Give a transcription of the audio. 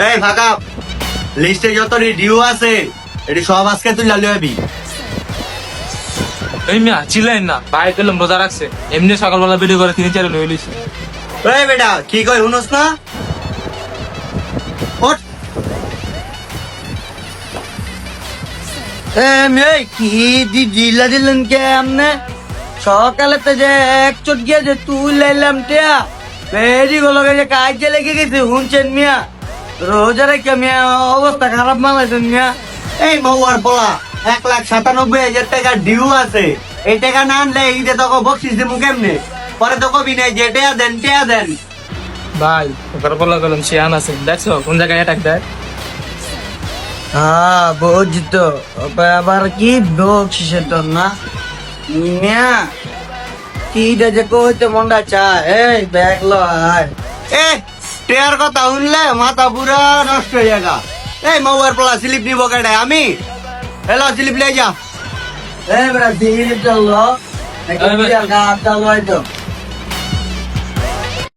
এই ফাঁকা লিস্টে যত ডিউ আছে এটি সব আজকে তুই লালু হবি। এই মিয়া চিল্লাইন না, ভাই পেলাম রোজা রাখছে, এমনি সকালবেলা ভিডিও করে 3-4 লই লইছে। এই বেটা কি কই শুনোস না? ওঠ। কি জিলা দিলেন কে আমনে? সকালে তো যে এক চট গিয়ে যে তুই লাইলাম টিয়া বেরি গুলো যে কাজে লেগে গেছে শুনছেন মিয়া, রোজা রেখে মিয়া অবস্থা খারাপ মালাইছেন মিয়া। এই মৌয়ার পোলা 1,97,000 টাকা ডিউ আছে, এই টাকা না আনলে ঈদে তোকে বকশিস দিমু কেমনে? পরে তো কবি নাই যে টেয়া দেন টেয়া দেন। ভাই ওখানে বলা গেলাম শিয়ান আছে, দেখছো কোন জায়গায় অ্যাটাক দেয়। হ্যাঁ বুঝছি তো, আবার কি বকশিসের তোর না মিয়া, কি যে কইতে মনটা চায়। এই ব্যাগ লো আয়। এ টেয়ার কথা শুনলে মাথা পুরা নষ্ট হয়ে যাগা। এই মৌয়ার পোলা স্লিপ নিব কেটে আমি? হ্যালো স্লিপ লে যা। এই বেটা দিন চললো, এই বেটা। গাছ চালু হয়তো।